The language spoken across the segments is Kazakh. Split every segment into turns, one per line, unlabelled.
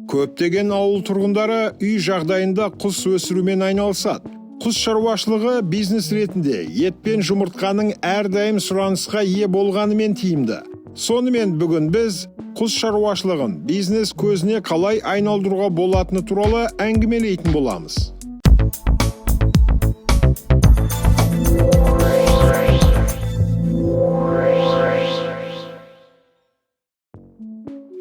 Көптеген ауыл тұрғындары үй жағдайында құс өсірумен айналысады. Құс шаруашылығы бизнес ретінде ет пен жұмыртқаның әрдайым сұранысқа ие болғанымен тиімді. Сонымен бүгін біз құс шаруашылығын бизнес көзіне қалай айналдыруға болатыны туралы әңгімелейтін боламыз.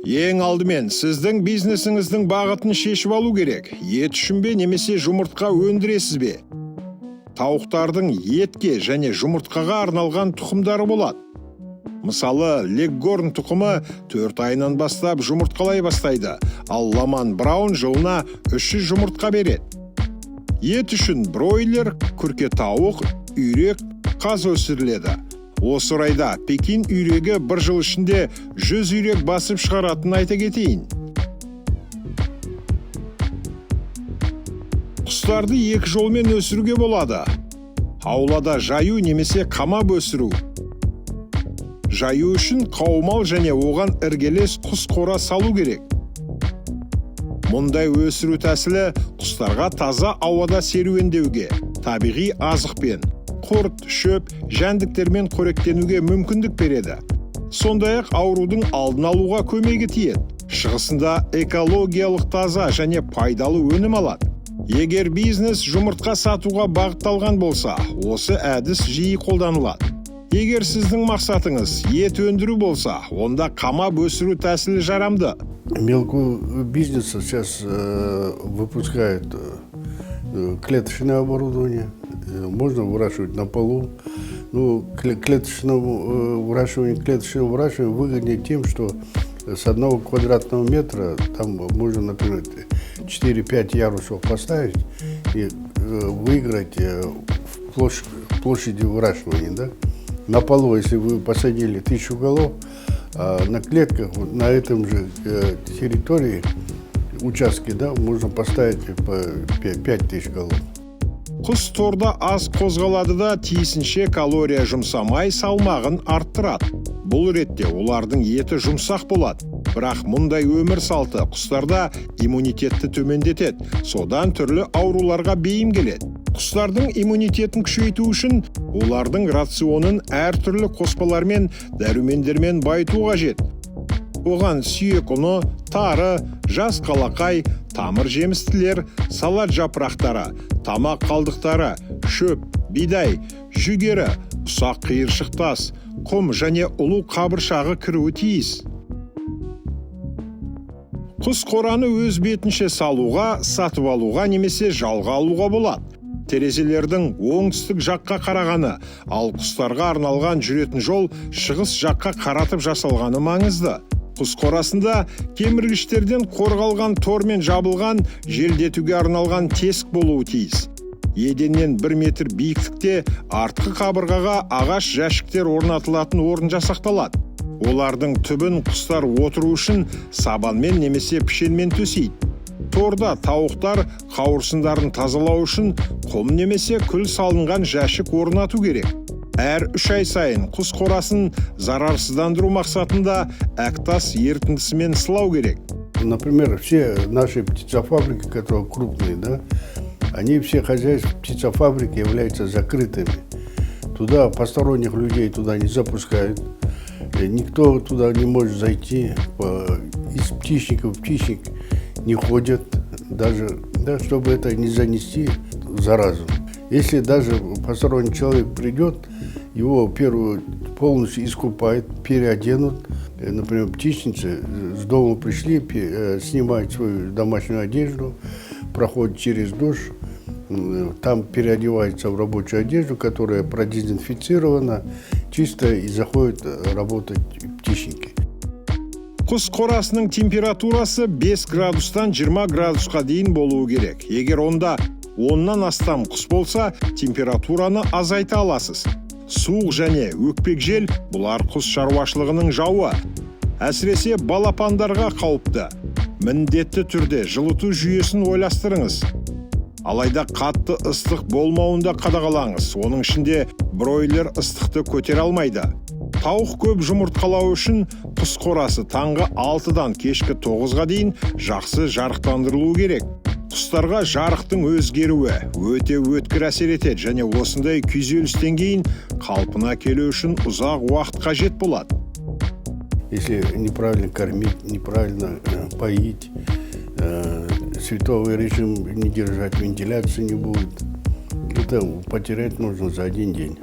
Ең алдымен сіздің бизнесіңіздің бағытын шешіп алу керек. Ет үшін бе немесе жұмыртқа өндіресіз бе? Тауықтардың етке және жұмыртқаға арналған тұқымдары болады. Мысалы, Леггорн тұқымы 4 айынан бастап жұмыртқалай бастайды, ал Ламан Браун жылына 300 жұмыртқа береді. Ет үшін бройлер, күрке тауық, үйрек, қаз өсіріледі. Осы орайда Пекин үйрегі бір жыл ішінде 100 үйрек басып шығаратын айта кетейін. Құстарды екі жолмен өсіруге болады. Аулада жаю немесе қамап өсіру. Жаю үшін қаумал және оған іргелес құс қора салу керек. Мұндай өсіру тәсілі құстарға таза ауада серуендеуге, табиғи азықпен, құрт, шөп, жәндіктермен қоректенуге мүмкіндік береді. Сондай-ақ аурудың алдын алуға көмегі тиеді. Шығысында экологиялық таза және пайдалы өнім алады. Егер бизнес жұмыртқа сатуға бағытталған болса, осы әдіс жиі қолданылады. Егер сіздің мақсатыңыз ет өндіру болса, онда қамап өсіру тәсілі жарамды.
Мелкий бизнес сейчас выпускает клеточное оборудование. Можно выращивать на полу. Клеточное выращивание выгоднее тем, что с 1 квадратного метра там можно, например, 4-5 ярусов поставить и выиграть в площади выращивания. Да? На полу, если вы посадили 1000 голов, а на клетках на этом же территории, участке, да, можно поставить по 5000 голов.
Құс торда аз қозғалады да тиісінше калория жұмсамай салмағын арттырады. Бұл ретте олардың еті жұмсақ болады. Бірақ мұндай өмір салты құстарда иммунитетті төмендетеді, содан түрлі ауруларға бейім келеді. Құстардың иммунитетін күшейту үшін олардың рационын әртүрлі қоспалармен, дәрумендермен байыту қажет. Оған сүйек ұны, тары, жас қалақай, тамыр жемістілер, салат жапырақтары, тамақ қалдықтары, шөп, бидай, жүгері, ұсақ қиыршық тас, құм және ұлу қабыршағы кіруі тиіс. Құс қораны өз бетінше салуға, сатып алуға немесе жалға алуға болады. Терезелердің оңтүстік жаққа қарағаны, ал құстарға арналған жүретін жол шығыс жаққа қаратып жасалғаны маңызды. Құс қорасында кеміргіштерден қорғалған тормен жабылған, желдетуге арналған тесік болуы тиіс. Еденнен 1 метр биіктікте артқы қабырғаға ағаш жәшіктер орнатылатын орын жасақталады. Олардың түбін құстар отыру үшін сабанмен немесе пішенмен төсейді. Торда тауықтар қауырсындарын тазалау үшін құм немесе күл салынған жәшік орнату керек. Әр 3 ай сайын құс қорасын зарарсыздандыру мақсатында әктас ерітіндісімен сылау керек.
Например, все наши птицефабрики, которые крупные, да, они все хозяйства птицефабрики являются закрытыми. Туда посторонних людей туда не запускают. Никто туда не может зайти. Из птичников в птичник не ходят, даже, да, чтобы это не занести заразу. Если даже посторонний человек придет, его первую полностью искупают, переоденут. Например, птичницы с дома пришли, снимают свою домашнюю одежду, проходят через душ, там переодеваются в рабочую одежду, которая продезинфицирована, чисто, и заходят работать птичники.
Құс қорасының температурасы 5 градустан 20 градусқа дейін болуы керек. Егер онда 10-нан астам құс болса, температураны азайта аласыз. Суық және өкпек жел бұлар құс шаруашылығының жауы. Әсіресе балапандарға қауіпті. Міндетті түрде жылыту жүйесін ойластырыңыз. Алайда қатты ыстық болмауында қадағалаңыз. Оның ішінде бройлер ыстықты көтере алмайды. Тауық көп жұмыртқалау үшін құс қорасы таңғы 6-дан кешкі 9-ға дейін жақсы жарықтандырылуы керек. Құстарға жарықтың өзгеруі өте өткір әсер етеді және осындай күйзелістен кейін қалпына келу үшін ұзақ уақыт қажет болады.
Если неправильно кормить, неправильно поить, световой режим не держать, вентиляции не будет, это потерять можно за один день.